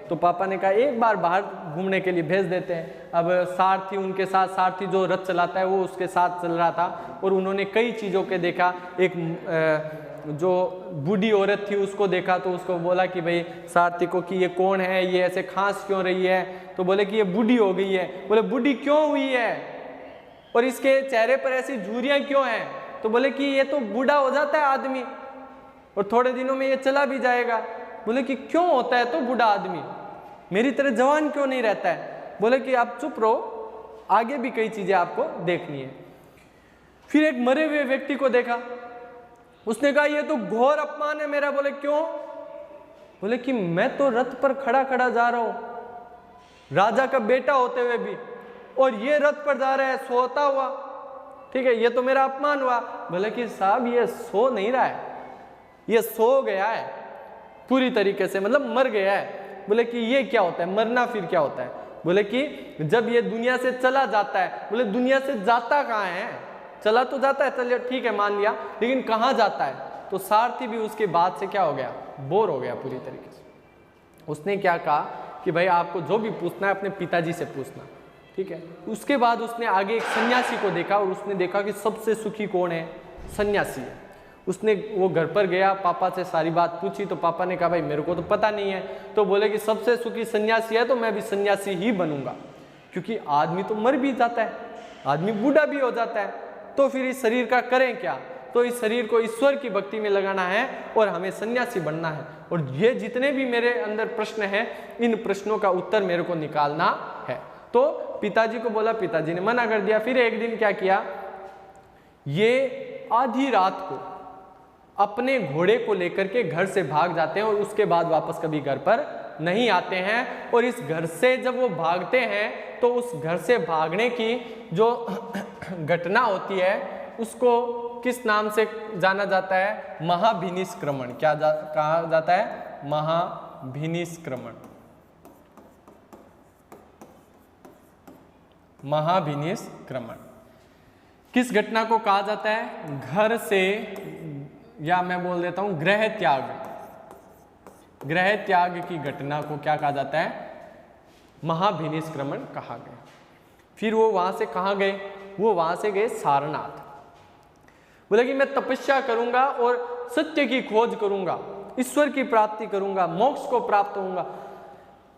S1: तो पापा ने कहा एक बार बाहर घूमने के लिए भेज देते हैं। अब सारथी उनके साथ, सारथी जो रथ चलाता है वो उसके साथ चल रहा था और उन्होंने कई चीज़ों के देखा। एक जो बूढ़ी औरत थी उसको देखा तो उसको बोला कि भाई सारथी को कि ये कौन है, ये ऐसे खांस क्यों रही है? तो बोले कि ये बूढ़ी हो गई है। बोले बूढ़ी क्यों हुई है और इसके चेहरे पर ऐसी झुर्रियाँ क्यों हैं? तो बोले कि ये तो बूढ़ा हो जाता है आदमी और थोड़े दिनों में ये चला भी जाएगा। बोले कि क्यों होता है तो बूढ़ा आदमी, मेरी तरह जवान क्यों नहीं रहता है? बोले कि आप चुप रहो, आगे भी कई चीजें आपको देखनी है। फिर एक मरे हुए व्यक्ति को देखा, उसने कहा ये तो घोर अपमान है मेरा। बोले क्यों? बोले कि मैं तो रथ पर खड़ा खड़ा जा रहा हूं, राजा का बेटा होते हुए भी, और ये रथ पर जा रहा है सोता हुआ, ठीक है, ये तो मेरा अपमान हुआ। बोले कि साहब ये सो नहीं रहा है, ये सो गया है पूरी तरीके से, मतलब मर गया है। बोले कि ये क्या होता है, मरना फिर क्या होता है? बोले कि जब ये दुनिया से चला जाता है। बोले दुनिया से जाता कहाँ है? चला तो जाता है, चलिए ठीक है मान लिया, लेकिन कहाँ जाता है? तो सारथी भी उसके बाद से क्या हो गया, बोर हो गया पूरी तरीके से। उसने क्या कहा कि भाई आपको जो भी पूछना है अपने पिताजी से पूछना, ठीक है। उसके बाद उसने आगे एक सन्यासी को देखा और उसने देखा कि सबसे सुखी कौन है, सन्यासी है। उसने वो घर पर गया, पापा से सारी बात पूछी तो पापा ने कहा भाई मेरे को तो पता नहीं है। तो बोले कि सबसे सुखी सन्यासी है तो मैं भी सन्यासी ही बनूंगा, क्योंकि आदमी तो मर भी जाता है, आदमी बूढ़ा भी हो जाता है, तो फिर इस शरीर का करें क्या? तो इस शरीर को ईश्वर की भक्ति में लगाना है और हमें सन्यासी बनना है। और ये जितने भी मेरे अंदर प्रश्न हैं, इन प्रश्नों का उत्तर मेरे को निकालना है। तो पिताजी को बोला, पिताजी ने मना कर दिया। फिर एक दिन क्या किया, ये आधी रात को अपने घोड़े को लेकर के घर से भाग जाते हैं और उसके बाद वापस कभी घर पर नहीं आते हैं। और इस घर से जब वो भागते हैं तो उस घर से भागने की जो घटना होती है उसको किस नाम से जाना जाता है? महाभिनिष्क्रमण। क्या कहा जाता है? महाभिनिष्क्रमण। महाभिनिष्क्रमण किस घटना को कहा जाता है? घर से, या मैं बोल देता हूं गृह त्याग, गृह त्याग की घटना को क्या कहा जाता है? महाभिनिष्क्रमण कहा गया। फिर वो वहां से कहाँ गए? वो वहां से गए सारनाथ। बोले कि मैं तपस्या करूंगा और सत्य की खोज करूंगा, ईश्वर की प्राप्ति करूंगा, मोक्ष को प्राप्त होऊंगा।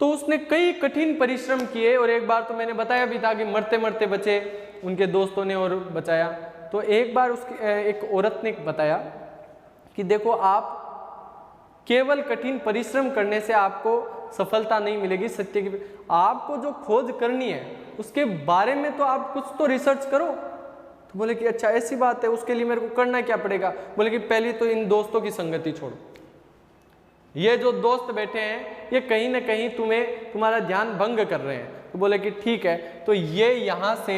S1: तो उसने कई कठिन परिश्रम किए और एक बार तो मैंने बताया भी था कि मरते मरते बचे, उनके दोस्तों ने और बचाया। तो एक बार उसकी एक औरत ने बताया कि देखो आप केवल कठिन परिश्रम करने से आपको सफलता नहीं मिलेगी सत्य की, आपको जो खोज करनी है उसके बारे में तो आप कुछ तो रिसर्च करो। तो बोले कि अच्छा ऐसी बात है, उसके लिए मेरे को करना क्या पड़ेगा? बोले कि पहले तो इन दोस्तों की संगति छोड़ो, ये जो दोस्त बैठे हैं ये कहीं ना कहीं तुम्हारा ध्यान भंग कर रहे हैं। तो बोले कि ठीक है। तो ये यहाँ से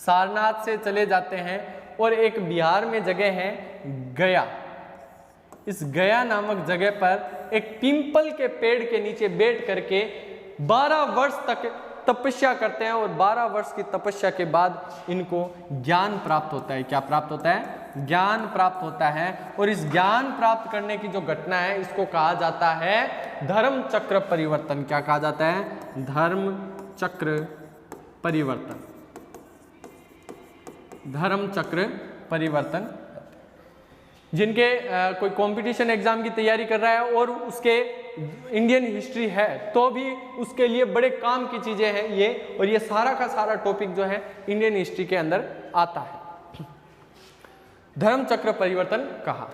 S1: सारनाथ से चले जाते हैं और एक बिहार में जगह है गया। इस गया नामक जगह पर एक पीपल के पेड़ के नीचे बैठ करके 12 वर्ष तक तपस्या करते हैं और 12 वर्ष की तपस्या के बाद इनको ज्ञान प्राप्त होता है। क्या प्राप्त होता है? ज्ञान प्राप्त होता है। और इस ज्ञान प्राप्त करने की जो घटना है इसको कहा जाता है धर्म चक्र परिवर्तन। क्या कहा जाता है? धर्म चक्र परिवर्तन। धर्म चक्र परिवर्तन। जिनके कोई कंपटीशन एग्जाम की तैयारी कर रहा है और उसके इंडियन हिस्ट्री है तो भी उसके लिए बड़े काम की चीजें हैं ये, और ये सारा का सारा टॉपिक जो है इंडियन हिस्ट्री के अंदर आता है। धर्म चक्र परिवर्तन कहा,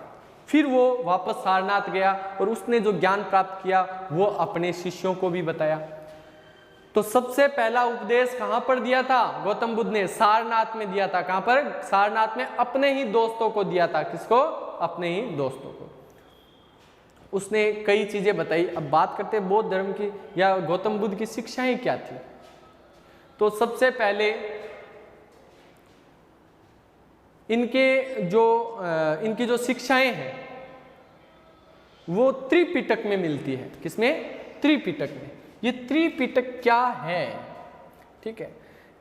S1: फिर वो वापस सारनाथ गया और उसने जो ज्ञान प्राप्त किया वो अपने शिष्यों को भी बताया। तो सबसे पहला उपदेश कहां पर दिया था गौतम बुद्ध ने? सारनाथ में दिया था। कहां पर? सारनाथ में अपने ही दोस्तों को दिया था। किसको? अपने ही दोस्तों को। उसने कई चीजें बताई। अब बात करते हैं बौद्ध धर्म की या गौतम बुद्ध की शिक्षाएं क्या थी। तो सबसे पहले इनकी जो शिक्षाएं हैं वो त्रिपिटक में मिलती है। किसमें? त्रिपिटक में। ये त्रिपिटक क्या है? ठीक है,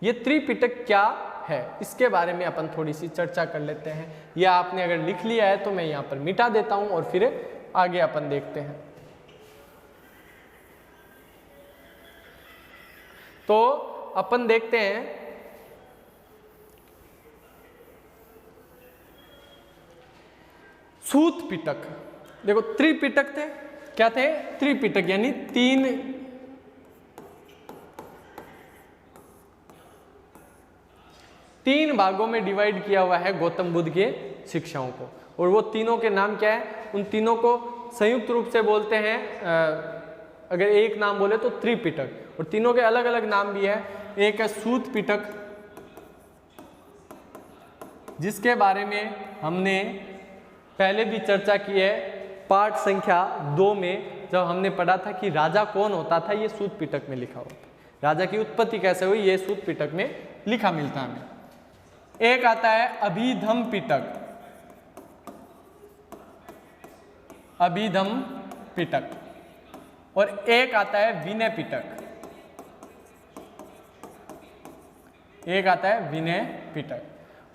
S1: ये त्रिपिटक क्या है इसके बारे में अपन थोड़ी सी चर्चा कर लेते हैं। या आपने अगर लिख लिया है तो मैं यहाँ पर मिटा देता हूं और फिर आगे अपन देखते हैं। तो अपन देखते हैं सूत पिटक। देखो त्रिपिटक थे, क्या थे? त्रिपिटक यानी तीन भागों में डिवाइड किया हुआ है गौतम बुद्ध के शिक्षाओं को। और वो तीनों के नाम क्या है? उन तीनों को संयुक्त रूप से बोलते हैं, अगर एक नाम बोले तो त्रिपिटक, और तीनों के अलग अलग नाम भी है। एक है सूत पिटक, जिसके बारे में हमने पहले भी चर्चा की है पाठ संख्या 2 में, जब हमने पढ़ा था कि राजा कौन होता था, ये सूत पिटक में लिखा होता है। राजा की उत्पत्ति कैसे हुई ये सूत पिटक में लिखा मिलता है हमें। एक आता है अभिधम पिटक, अभिधम पिटक, और एक आता है विनय पिटक, एक आता है विनय पिटक।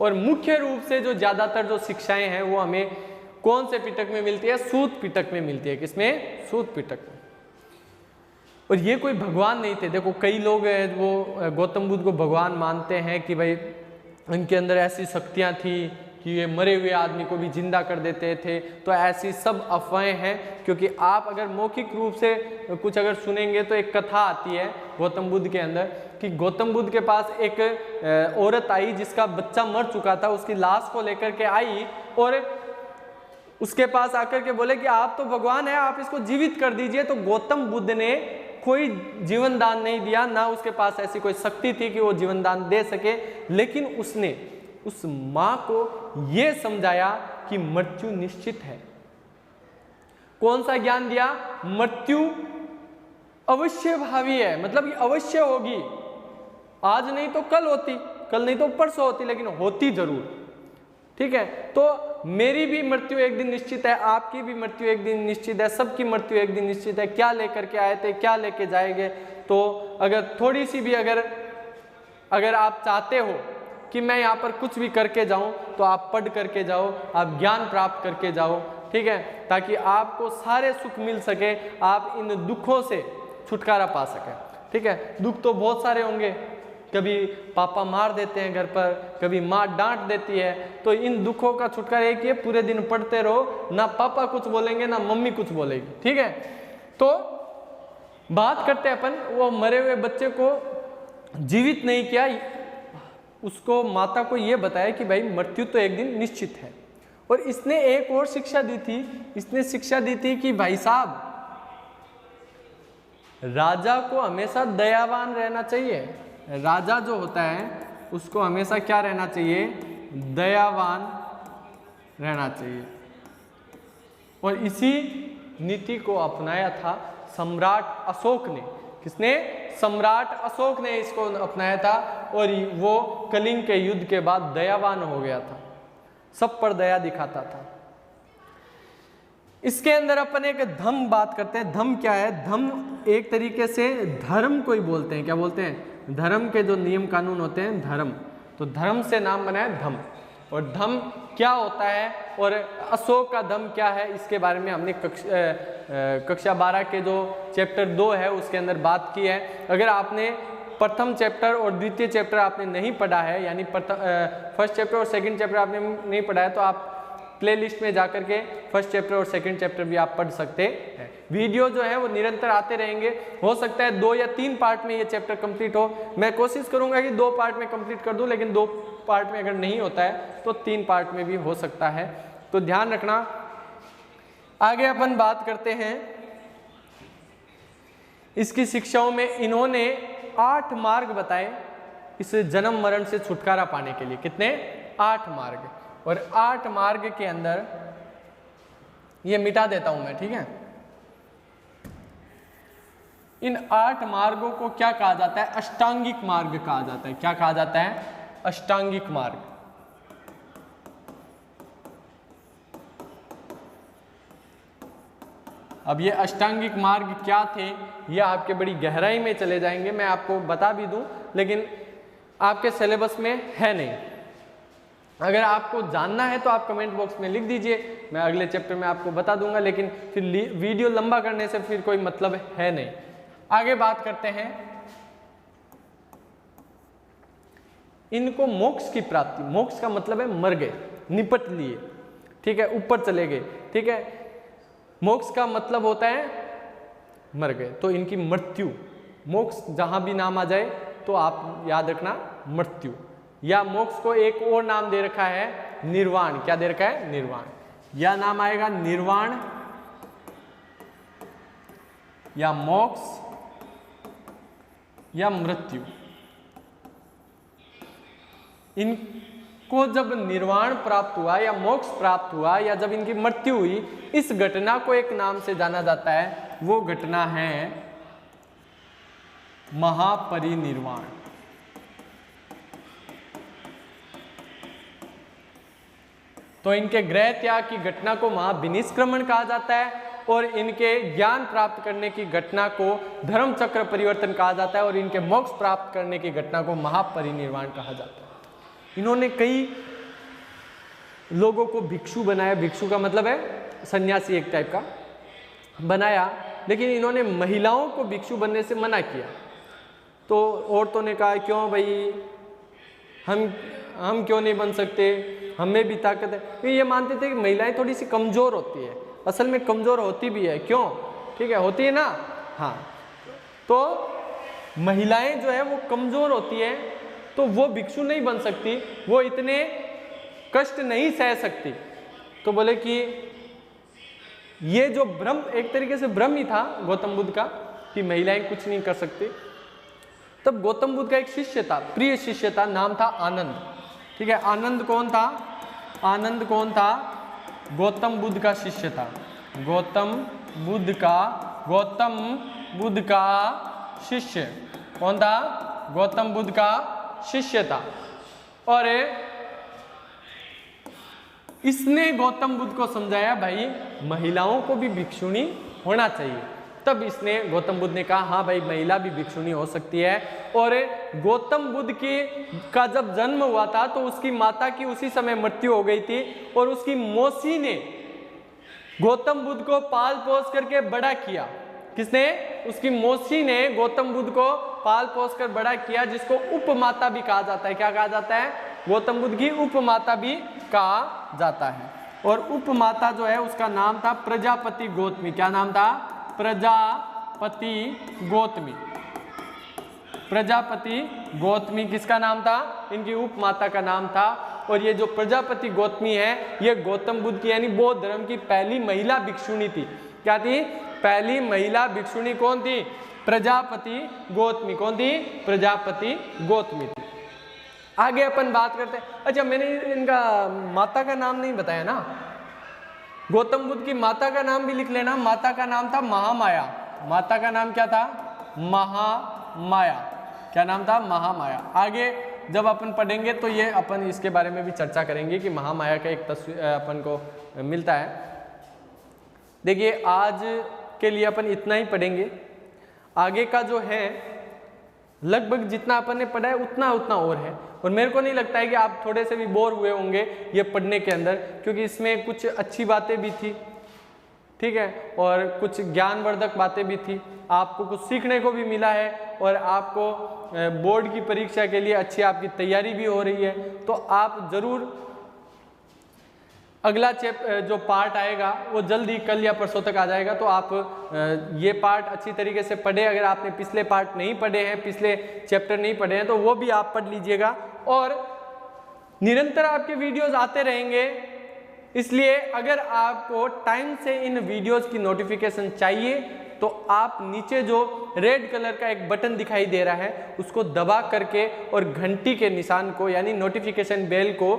S1: और मुख्य रूप से जो ज्यादातर जो शिक्षाएं हैं वो हमें कौन से पिटक में मिलती है? सूत पिटक में मिलती है। किसमें? सूत पिटक में। और ये कोई भगवान नहीं थे। देखो कई लोग वो गौतम बुद्ध को भगवान मानते हैं कि भाई इनके अंदर ऐसी शक्तियां थी कि ये मरे हुए आदमी को भी जिंदा कर देते थे। तो ऐसी सब अफवाहें हैं, क्योंकि आप अगर मौखिक रूप से कुछ अगर सुनेंगे तो एक कथा आती है गौतम बुद्ध के अंदर कि गौतम बुद्ध के पास एक औरत आई जिसका बच्चा मर चुका था, उसकी लाश को लेकर के आई और उसके पास आकर के बोले कि आप तो भगवान हैं, आप इसको जीवित कर दीजिए। तो गौतम बुद्ध ने कोई जीवन दान नहीं दिया, ना उसके पास ऐसी कोई शक्ति थी कि वो जीवन दान दे सके, लेकिन उसने उस मां को यह समझाया कि मृत्यु निश्चित है। कौन सा ज्ञान दिया? मृत्यु अवश्य भावी है, मतलब ये अवश्य होगी, आज नहीं तो कल होती, कल नहीं तो परसों होती, लेकिन होती जरूर। ठीक है, तो मेरी भी मृत्यु एक दिन निश्चित है, आपकी भी मृत्यु एक दिन निश्चित है, सबकी मृत्यु एक दिन निश्चित है। क्या लेकर के आए थे, क्या लेके जाएंगे? तो अगर थोड़ी सी भी अगर आप चाहते हो कि मैं यहाँ पर कुछ भी करके जाऊं तो आप पढ़ करके जाओ, आप ज्ञान प्राप्त करके जाओ। ठीक है, ताकि आपको सारे सुख मिल सके, आप इन दुखों से छुटकारा पा सके। ठीक है, दुख तो बहुत सारे होंगे, कभी पापा मार देते हैं घर पर, कभी माँ डांट देती है, तो इन दुखों का छुटकारा एक ही है, पूरे दिन पढ़ते रहो, ना पापा कुछ बोलेंगे ना मम्मी कुछ बोलेगी। ठीक है, तो बात करते हैं अपन वो मरे हुए बच्चे को जीवित नहीं किया, उसको माता को ये बताया कि भाई मृत्यु तो एक दिन निश्चित है। और इसने एक और शिक्षा दी थी, इसने शिक्षा दी थी कि भाई साहब राजा को हमेशा दयावान रहना चाहिए। राजा जो होता है उसको हमेशा क्या रहना चाहिए? दयावान रहना चाहिए। और इसी नीति को अपनाया था सम्राट अशोक ने। किसने? सम्राट अशोक ने इसको अपनाया था, और वो कलिंग के युद्ध के बाद दयावान हो गया था, सब पर दया दिखाता था। इसके अंदर अपन एक धम बात करते हैं। धम क्या है? धम एक तरीके से धर्म को ही बोलते हैं। क्या बोलते हैं? धर्म के जो नियम कानून होते हैं धर्म, तो धर्म से नाम बना है धम। और धम क्या होता है और अशोक का धम क्या है, इसके बारे में हमने कक्षा 12 के जो चैप्टर 2 है उसके अंदर बात की है। अगर आपने प्रथम चैप्टर और द्वितीय चैप्टर आपने नहीं पढ़ा है, यानी फर्स्ट चैप्टर और सेकंड चैप्टर आपने नहीं पढ़ा है, तो आप प्लेलिस्ट में जाकर के फर्स्ट चैप्टर और सेकंड चैप्टर भी आप पढ़ सकते हैं। वीडियो जो है वो निरंतर आते रहेंगे, हो सकता है 2 या 3 पार्ट में ये चैप्टर कंप्लीट हो। मैं कोशिश करूंगा कि 2 पार्ट में कंप्लीट कर दूं, लेकिन 2 पार्ट में अगर नहीं होता है तो 3 पार्ट में भी हो सकता है, तो ध्यान रखना। आगे अपन बात करते हैं इसकी शिक्षाओं में। इन्होंने 8 मार्ग बताए इस जन्म मरण से छुटकारा पाने के लिए। कितने? 8 मार्ग। और 8 मार्ग के अंदर ये मिटा देता हूं मैं, ठीक है। इन 8 मार्गों को क्या कहा जाता है? अष्टांगिक मार्ग कहा जाता है। क्या कहा जाता है? अष्टांगिक मार्ग। अब ये अष्टांगिक मार्ग क्या थे, ये आपके बड़ी गहराई में चले जाएंगे, मैं आपको बता भी दूं, लेकिन आपके सिलेबस में है नहीं। अगर आपको जानना है तो आप कमेंट बॉक्स में लिख दीजिए, मैं अगले चैप्टर में आपको बता दूंगा, लेकिन फिर वीडियो लंबा करने से फिर कोई मतलब है नहीं। आगे बात करते हैं, इनको मोक्ष की प्राप्ति। मोक्ष का मतलब है मर गए, निपट लिए, ठीक है, ऊपर चले गए, ठीक है। मोक्ष का मतलब होता है मर गए, तो इनकी मृत्यु। मोक्ष जहां भी नाम आ जाए तो आप याद रखना मृत्यु, या मोक्ष को एक और नाम दे रखा है निर्वाण। क्या दे रखा है? निर्वाण। या नाम आएगा निर्वाण या मोक्ष या मृत्यु। इनको जब निर्वाण प्राप्त हुआ या मोक्ष प्राप्त हुआ या जब इनकी मृत्यु हुई, इस घटना को एक नाम से जाना जाता है, वो घटना है महापरिनिर्वाण। तो इनके गृह त्याग की घटना को महाविनिष्क्रमण कहा जाता है, और इनके ज्ञान प्राप्त करने की घटना को धर्म चक्र परिवर्तन कहा जाता है, और इनके मोक्ष प्राप्त करने की घटना को महापरिनिर्वाण कहा जाता है। इन्होंने कई लोगों को भिक्षु बनाया। भिक्षु का मतलब है सन्यासी एक टाइप का बनाया, लेकिन इन्होंने महिलाओं को भिक्षु बनने से मना किया। तो औरतों ने कहा क्यों भाई, हम क्यों नहीं बन सकते, हमें भी ताकत है। तो ये मानते थे कि महिलाएं थोड़ी सी कमजोर होती है, असल में कमजोर होती भी है। क्यों? ठीक है, होती है ना। हाँ, तो महिलाएं जो है वो कमजोर होती है, तो वो भिक्षु नहीं बन सकती, वो इतने कष्ट नहीं सह सकती। तो बोले कि ये जो भ्रम, एक तरीके से भ्रम ही था गौतम बुद्ध का कि महिलाएं कुछ नहीं कर सकती। तब गौतम बुद्ध का एक शिष्य था, प्रिय शिष्य था, नाम था आनंद। ठीक है, आनंद कौन था? आनंद कौन था? गौतम बुद्ध का शिष्य था। गौतम बुद्ध का शिष्य कौन था? गौतम बुद्ध का शिष्य था। और इसने गौतम बुद्ध को समझाया भाई महिलाओं को भी भिक्षुणी होना चाहिए। तब इसने, गौतम बुद्ध ने कहा हाँ भाई महिला भी भिक्षुणी हो सकती है। और गौतम बुद्ध का जब जन्म हुआ था तो उसकी माता की उसी समय मृत्यु हो गई थी, और उसकी मौसी ने गौतम बुद्ध को पाल पोस करके बड़ा किया। किसने? उसकी मौसी ने गौतम बुद्ध को पाल पोस कर बड़ा किया, जिसको उपमाता भी कहा जाता है। क्या कहा जाता है? गौतम बुद्ध की उपमाता भी कहा जाता है। और उपमाता जो है उसका नाम था प्रजापति गौतमी। क्या नाम था? प्रजापति गौतमी। प्रजापति गौतमी किसका नाम था? इनकी उपमाता का नाम था। और ये जो प्रजापति गौतमी है, ये गौतम बुद्ध की यानी बौद्ध धर्म की पहली महिला भिक्षुणी थी। क्या थी? पहली महिला भिक्षुणी कौन थी? प्रजापति गौतमी। कौन थी? प्रजापति गौतमी थी। आगे अपन बात करते हैं। अच्छा, मैंने इनका माता का नाम नहीं बताया ना। गौतम बुद्ध की माता का नाम भी लिख लेना। माता का नाम था महामाया। माता का नाम क्या था? महामाया। क्या नाम था? महामाया। आगे जब अपन पढ़ेंगे तो ये अपन इसके बारे में भी चर्चा करेंगे कि महामाया का एक तस्वीर अपन को मिलता है। देखिए, आज के लिए अपन इतना ही पढ़ेंगे। आगे का जो है लगभग जितना अपन ने पढ़ा है उतना और है। और मेरे को नहीं लगता है कि आप थोड़े से भी बोर हुए होंगे ये पढ़ने के अंदर, क्योंकि इसमें कुछ अच्छी बातें भी थी, ठीक है, और कुछ ज्ञानवर्धक बातें भी थी। आपको कुछ सीखने को भी मिला है, और आपको बोर्ड की परीक्षा के लिए अच्छी आपकी तैयारी भी हो रही है। तो आप जरूर, अगला जो पार्ट आएगा वो जल्दी कल या परसों तक आ जाएगा, तो आप ये पार्ट अच्छी तरीके से पढ़े। अगर आपने पिछले पार्ट नहीं पढ़े हैं, पिछले चैप्टर नहीं पढ़े हैं, तो वो भी आप पढ़ लीजिएगा। और निरंतर आपके वीडियोस आते रहेंगे, इसलिए अगर आपको टाइम से इन वीडियोस की नोटिफिकेशन चाहिए तो आप नीचे जो रेड कलर का एक बटन दिखाई दे रहा है उसको दबा करके और घंटी के निशान को यानी नोटिफिकेशन बेल को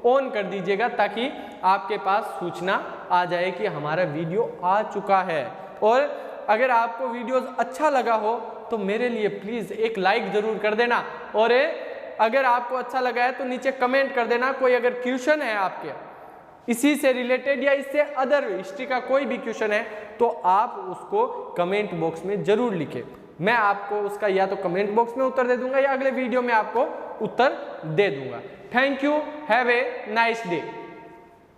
S1: ऑन कर दीजिएगा, ताकि आपके पास सूचना आ जाए कि हमारा वीडियो आ चुका है। और अगर आपको वीडियोस अच्छा लगा हो तो मेरे लिए प्लीज़ एक लाइक ज़रूर कर देना, और अगर आपको अच्छा लगा है तो नीचे कमेंट कर देना। कोई अगर क्वेश्चन है आपके इसी से रिलेटेड या इससे अदर हिस्ट्री का कोई भी क्वेश्चन है तो आप उसको कमेंट बॉक्स में ज़रूर लिखें। मैं आपको उसका या तो कमेंट बॉक्स में उत्तर दे दूंगा या अगले वीडियो में आपको उत्तर दे दूंगा। Thank you, have a nice day.